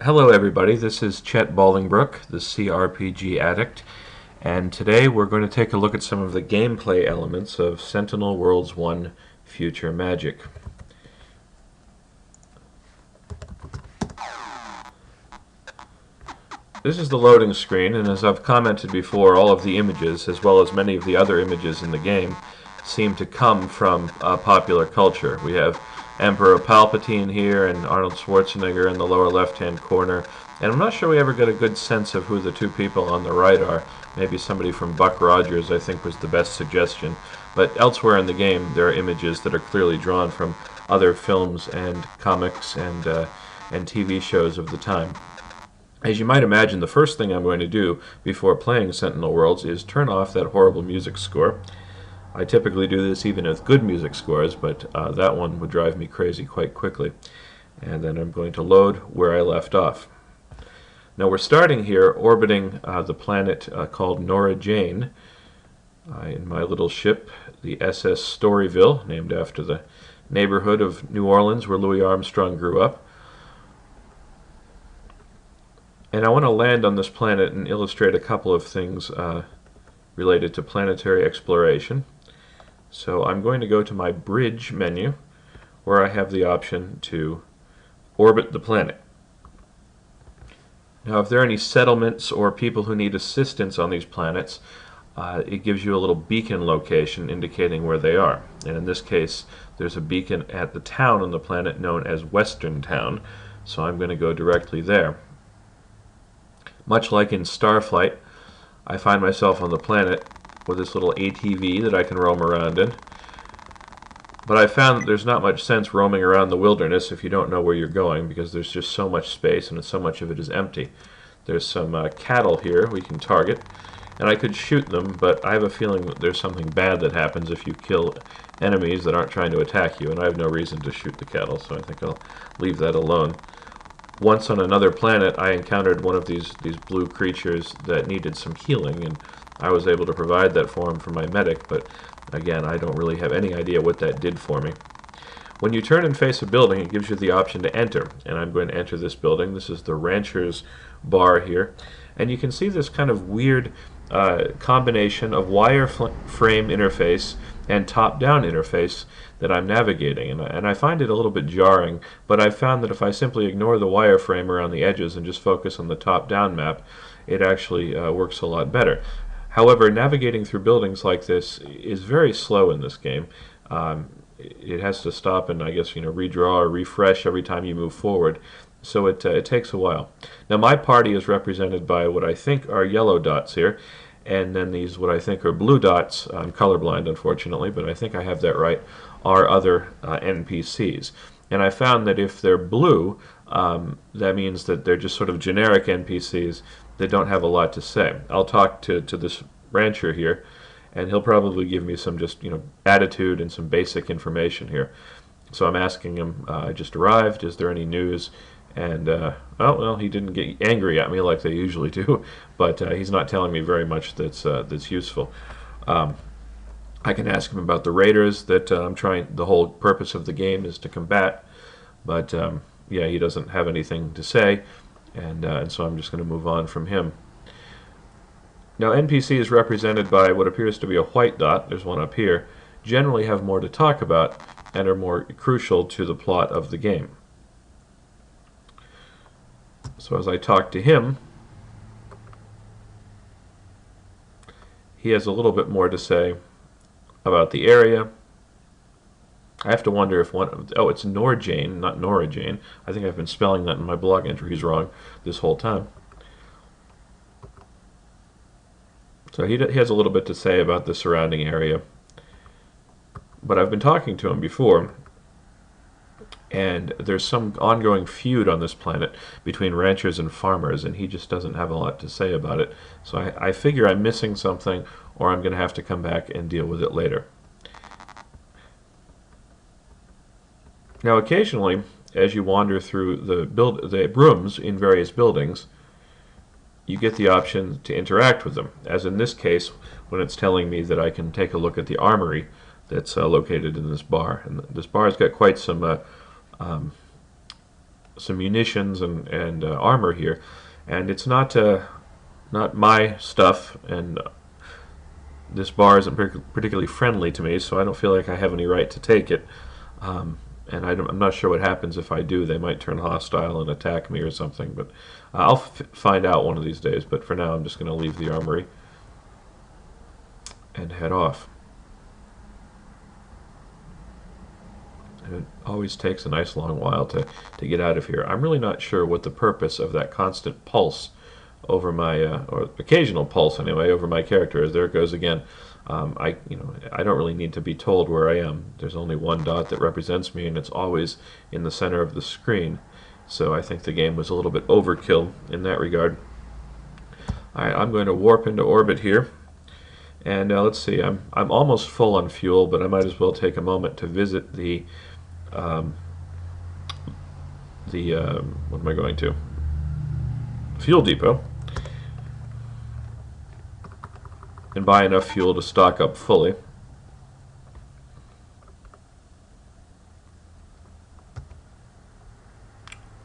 Hello everybody, this is Chet Bolingbrook, the CRPG Addict, and today we're going to take a look at some of the gameplay elements of Sentinel Worlds I Future Magic. This is the loading screen, and as I've commented before, all of the images, as well as many of the other images in the game, seem to come from popular culture. We have Emperor Palpatine here and Arnold Schwarzenegger in the lower left-hand corner, and I'm not sure we ever get a good sense of who the two people on the right are. Maybe somebody from Buck Rogers, I think, was the best suggestion. But elsewhere in the game, there are images that are clearly drawn from other films and comics and TV shows of the time. As you might imagine, the first thing I'm going to do before playing Sentinel Worlds is turn off that horrible music score. I typically do this even with good music scores, but that one would drive me crazy quite quickly. And then I'm going to load where I left off. Now we're starting here orbiting the planet called Nora Jane in my little ship, the SS Storyville, named after the neighborhood of New Orleans where Louis Armstrong grew up. And I want to land on this planet and illustrate a couple of things related to planetary exploration. So I'm going to go to my bridge menu, where I have the option to orbit the planet. Now if there are any settlements or people who need assistance on these planets, it gives you a little beacon location indicating where they are. And in this case, there's a beacon at the town on the planet known as Western Town, so I'm going to go directly there. Much like in Starflight, I find myself on the planet with this little ATV that I can roam around in. But I found that there's not much sense roaming around the wilderness if you don't know where you're going, because there's just so much space and so much of it is empty. There's some cattle here we can target, and I could shoot them, but I have a feeling that there's something bad that happens if you kill enemies that aren't trying to attack you, and I have no reason to shoot the cattle, so I think I'll leave that alone. Once on another planet, I encountered one of these blue creatures that needed some healing, and I was able to provide that for him for my medic, but again, I don't really have any idea what that did for me. When you turn and face a building, it gives you the option to enter, and I'm going to enter this building. This is the Rancher's Bar here, and you can see this kind of weird combination of wireframe interface and top-down interface that I'm navigating, and I find it a little bit jarring, but I've found that if I simply ignore the wireframe around the edges and just focus on the top-down map, it actually works a lot better. However, navigating through buildings like this is very slow in this game. It has to stop and, I guess, redraw or refresh every time you move forward, so it takes a while. Now, my party is represented by what I think are yellow dots here, and then these what I think are blue dots. I'm colorblind, unfortunately, but I think I have that right, are other NPCs. And I found that if they're blue, that means that they're just sort of generic NPCs that don't have a lot to say. I'll talk to this rancher here, and he'll probably give me some just attitude and some basic information here. So I'm asking him, I just arrived, is there any news? And oh well, he didn't get angry at me like they usually do, but he's not telling me very much that's useful. I can ask him about the raiders that I'm trying. The whole purpose of the game is to combat, but yeah, he doesn't have anything to say, and so I'm just going to move on from him. Now, NPC is represented by what appears to be a white dot. There's one up here. Generally have more to talk about and are more crucial to the plot of the game. So as I talk to him, he has a little bit more to say about the area. I have to wonder if it's Norjane, not Nora Jane. I think I've been spelling that in my blog entries wrong this whole time. So he has a little bit to say about the surrounding area. But I've been talking to him before, and there's some ongoing feud on this planet between ranchers and farmers, and he just doesn't have a lot to say about it. So I figure I'm missing something, or I'm going to have to come back and deal with it later. Now, occasionally, as you wander through the rooms in various buildings, you get the option to interact with them, as in this case, when it's telling me that I can take a look at the armory that's located in this bar. And this bar has got quite some some munitions and armor here, and it's not not my stuff, and this bar isn't particularly friendly to me, so I don't feel like I have any right to take it. And I'm not sure what happens if I do. They might turn hostile and attack me or something, but I'll find out one of these days. But for now, I'm just going to leave the armory and head off. And it always takes a nice long while to get out of here. I'm really not sure what the purpose of that constant pulse over my, or occasional pulse anyway, over my character is. There it goes again. I don't really need to be told where I am. There's only one dot that represents me, and it's always in the center of the screen. So I think the game was a little bit overkill in that regard. Alright, I'm going to warp into orbit here. And let's see, I'm almost full on fuel, but I might as well take a moment to visit the what am I going to? Fuel depot. And buy enough fuel to stock up fully.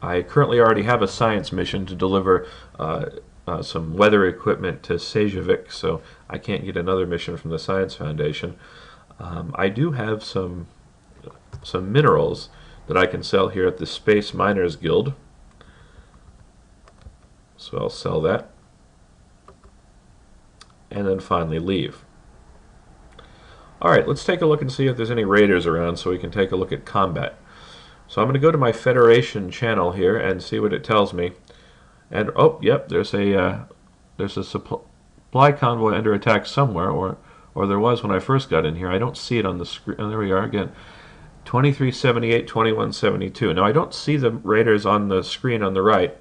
I currently already have a science mission to deliver some weather equipment to Sejavik, so I can't get another mission from the Science Foundation. I do have some minerals that I can sell here at the Space Miners Guild, so I'll sell that. And then finally leave. Alright, let's take a look and see if there's any raiders around so we can take a look at combat. So I'm going to go to my Federation channel here and see what it tells me. And oh, yep, there's a supply convoy under attack somewhere, or there was when I first got in here. I don't see it on the screen. Oh, there we are again. 2378, 2172. Now I don't see the raiders on the screen on the right.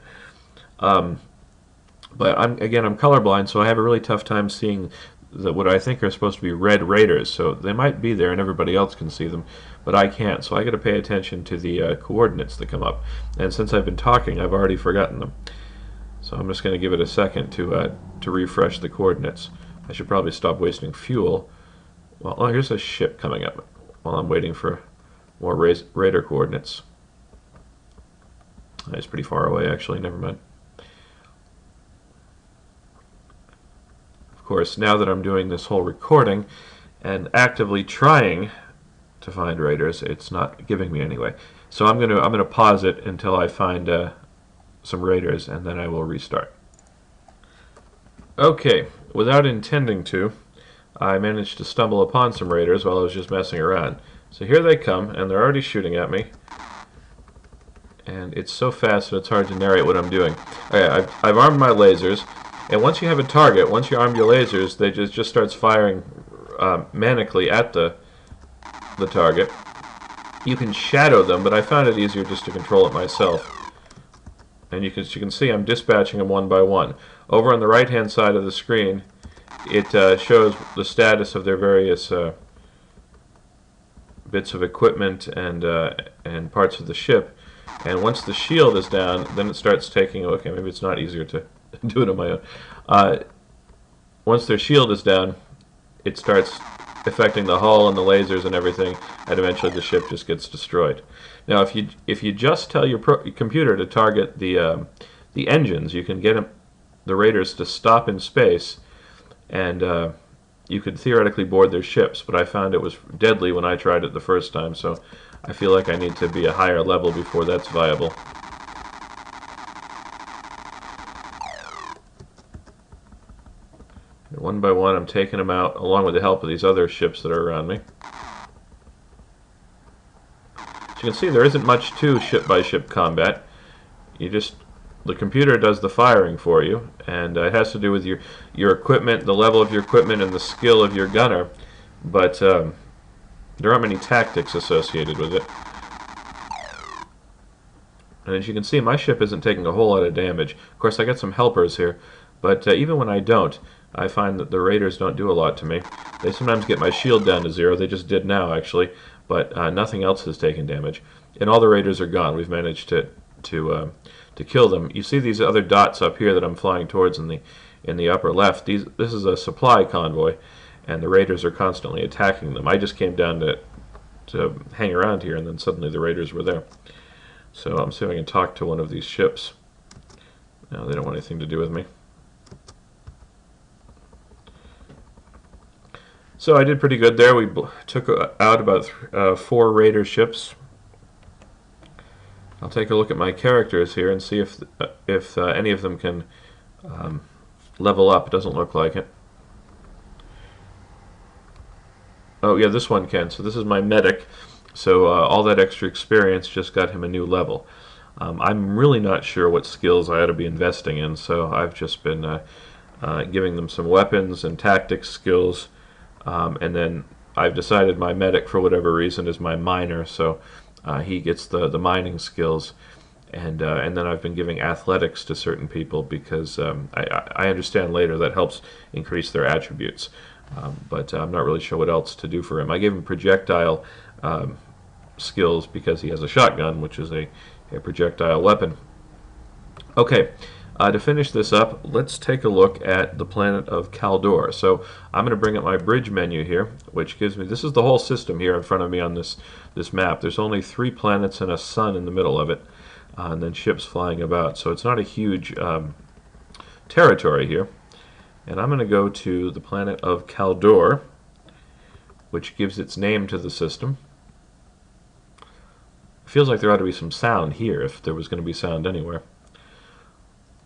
But I'm colorblind, so I have a really tough time seeing what I think are supposed to be red raiders. So they might be there and everybody else can see them, but I can't. So I got to pay attention to the coordinates that come up. And since I've been talking, I've already forgotten them. So I'm just going to give it a second to refresh the coordinates. I should probably stop wasting fuel. Well, oh, here's a ship coming up while I'm waiting for more raider coordinates. It's pretty far away, actually. Never mind. Of course, now that I'm doing this whole recording and actively trying to find raiders, it's not giving me anyway. So I'm gonna pause it until I find some raiders, and then I will restart. Okay, without intending to, I managed to stumble upon some raiders while I was just messing around. So here they come, and they're already shooting at me. And it's so fast that it's hard to narrate what I'm doing. Okay, I've armed my lasers. And once you have a target, once you arm your lasers, they just starts firing manically at the target. You can shadow them, but I found it easier just to control it myself. And you can see I'm dispatching them one by one. Over on the right-hand side of the screen, it shows the status of their various bits of equipment and parts of the ship. And once the shield is down, then it starts taking. Okay, maybe it's not easier to do it on my own. Once their shield is down, it starts affecting the hull and the lasers and everything, and eventually the ship just gets destroyed. Now, if you just tell your computer to target the engines, you can get the raiders to stop in space, and you could theoretically board their ships. But I found it was deadly when I tried it the first time, so I feel like I need to be a higher level before that's viable. One by one, I'm taking them out, along with the help of these other ships that are around me. As you can see, there isn't much to ship-by-ship combat. The computer does the firing for you, and it has to do with your equipment, the level of your equipment, and the skill of your gunner. But there aren't many tactics associated with it. And as you can see, my ship isn't taking a whole lot of damage. Of course, I got some helpers here, but even when I don't, I find that the raiders don't do a lot to me. They sometimes get my shield down to 0. They just did now, actually, but nothing else has taken damage. And all the raiders are gone. We've managed to kill them. You see these other dots up here that I'm flying towards in the upper left. This is a supply convoy, and the raiders are constantly attacking them. I just came down to hang around here, and then suddenly the raiders were there. So I'm seeing if I can talk to one of these ships. No, they don't want anything to do with me. So I did pretty good there. We took out about 4 raider ships. I'll take a look at my characters here and see if any of them can level up. It doesn't look like it. Oh yeah, this one can. So this is my medic. So all that extra experience just got him a new level. I'm really not sure what skills I ought to be investing in, so I've just been giving them some weapons and tactics skills, and then I've decided my medic, for whatever reason, is my miner, so he gets the mining skills, and then I've been giving athletics to certain people because I understand later that helps increase their attributes, but I'm not really sure what else to do for him. I gave him projectile skills because he has a shotgun, which is a projectile weapon. Okay, to finish this up, let's take a look at the planet of Caldor. So I'm going to bring up my bridge menu here, which gives me, this is the whole system here in front of me on this map. There's only 3 planets and a sun in the middle of it, and then ships flying about. So it's not a huge territory here. And I'm going to go to the planet of Caldor, which gives its name to the system. Feels like there ought to be some sound here if there was going to be sound anywhere.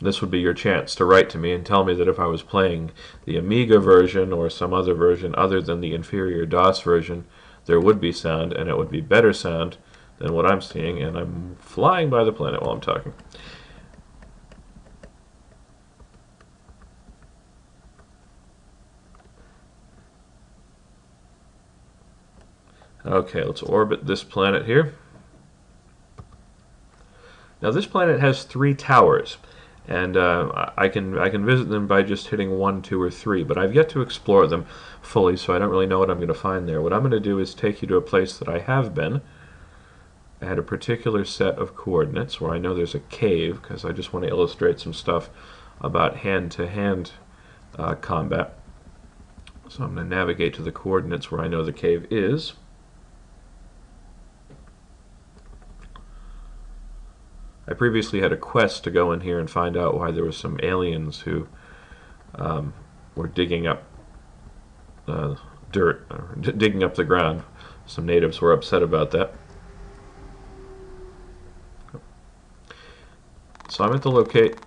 This would be your chance to write to me and tell me that if I was playing the Amiga version or some other version other than the inferior DOS version, there would be sound, and it would be better sound than what I'm seeing, and I'm flying by the planet while I'm talking. Okay, let's orbit this planet here. Now this planet has 3 towers, and I can visit them by just hitting 1, 2, or 3, but I've yet to explore them fully, so I don't really know what I'm going to find there. What I'm going to do is take you to a place that I have been at a particular set of coordinates where I know there's a cave, because I just want to illustrate some stuff about hand-to-hand combat. So I'm going to navigate to the coordinates where I know the cave is. I previously had a quest to go in here and find out why there were some aliens who were digging up dirt, or digging up the ground. Some natives were upset about that. So I'm going to locate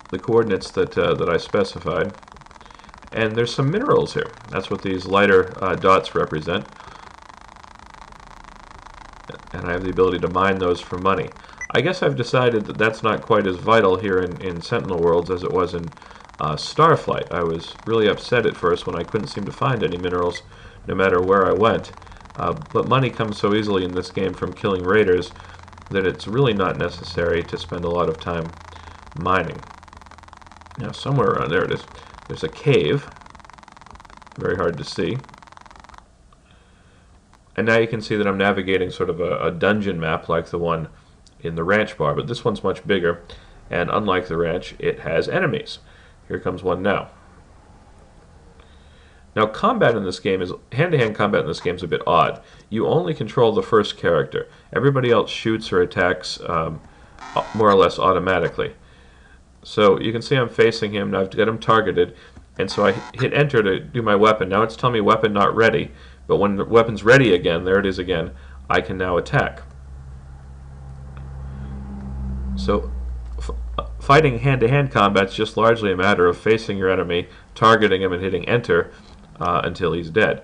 the coordinates that I specified, and there's some minerals here. That's what these lighter dots represent, and I have the ability to mine those for money. I guess I've decided that that's not quite as vital here in Sentinel Worlds as it was in Starflight. I was really upset at first when I couldn't seem to find any minerals no matter where I went. But money comes so easily in this game from killing raiders that it's really not necessary to spend a lot of time mining. Now somewhere around there it is. There's a cave. Very hard to see. And now you can see that I'm navigating sort of a dungeon map like the one in the ranch bar, but this one's much bigger, and unlike the ranch, it has enemies. Here comes one now. Now combat in this game is, hand-to-hand combat in this game is a bit odd. You only control the first character. Everybody else shoots or attacks more or less automatically. So you can see I'm facing him, and I've got him targeted, and so I hit enter to do my weapon. Now it's telling me weapon not ready, but when the weapon's ready again, there it is again, I can now attack. So fighting hand-to-hand combat is just largely a matter of facing your enemy, targeting him, and hitting enter until he's dead.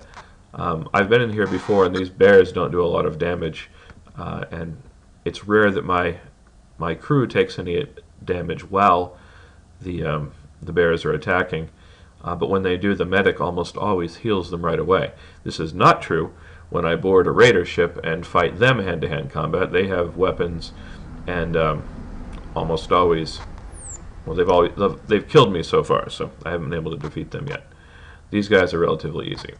I've been in here before, and these bears don't do a lot of damage, and it's rare that my crew takes any damage while the bears are attacking. But when they do, the medic almost always heals them right away. This is not true when I board a raider ship and fight them hand-to-hand combat. They have weapons, and almost always, well, they've killed me so far, so I haven't been able to defeat them yet. These guys are relatively easy.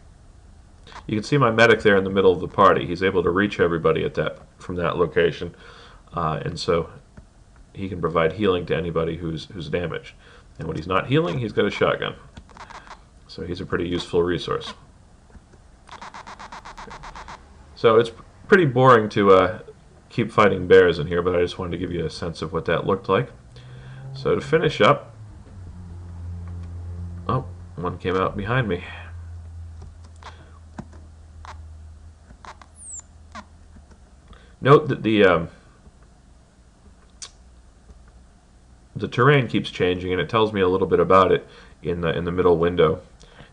You can see my medic there in the middle of the party. He's able to reach everybody from that location, and so he can provide healing to anybody who's damaged. And when he's not healing, he's got a shotgun. So he's a pretty useful resource. So it's pretty boring to keep fighting bears in here, but I just wanted to give you a sense of what that looked like. So to finish up, oh, one came out behind me. Note that the terrain keeps changing, and it tells me a little bit about it in the middle window.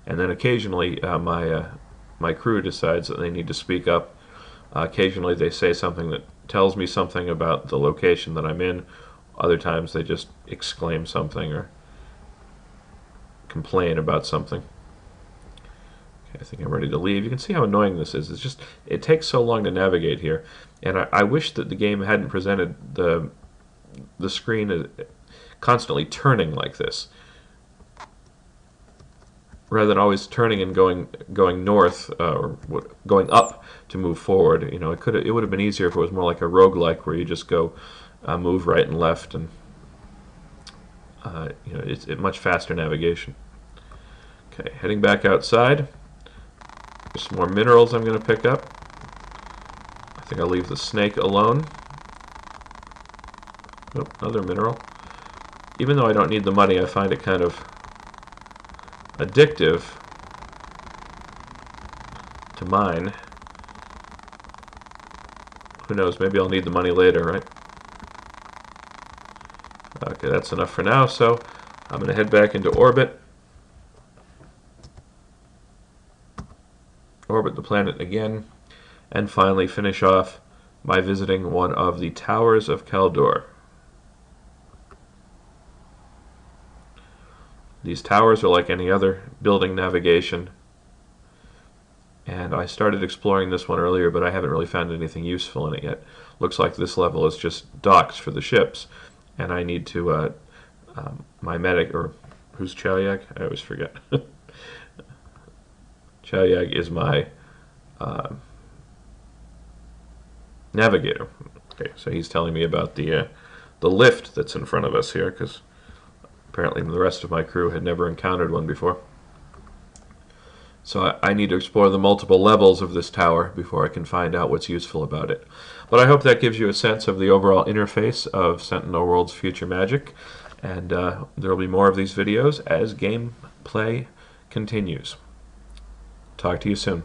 And then occasionally my crew decides that they need to speak up. Occasionally they say something that tells me something about the location that I'm in. Other times they just exclaim something or complain about something. Okay, I think I'm ready to leave. You can see how annoying this is. It takes so long to navigate here, and I wish that the game hadn't presented the screen constantly turning like this, rather than always turning and going north or going up to move forward. You know, it would have been easier if it was more like a roguelike where you just go move right and left, and you know, it's much faster navigation. Okay, heading back outside. There's some more minerals I'm going to pick up. I think I'll leave the snake alone. Oh, another mineral. Even though I don't need the money, I find it kind of addictive to mine. Who knows, maybe I'll need the money later, right? Okay, that's enough for now, so I'm going to head back into orbit. Orbit the planet again, and finally finish off by visiting one of the towers of Caldor. These towers are like any other building navigation, and I started exploring this one earlier, but I haven't really found anything useful in it yet. Looks like this level is just docks for the ships, and I need to my medic, or who's Chaoyag? I always forget. Chaoyag is my navigator. Okay, so he's telling me about the lift that's in front of us here, because apparently the rest of my crew had never encountered one before. So I need to explore the multiple levels of this tower before I can find out what's useful about it. But I hope that gives you a sense of the overall interface of Sentinel Worlds Future Magic, and there will be more of these videos as gameplay continues. Talk to you soon.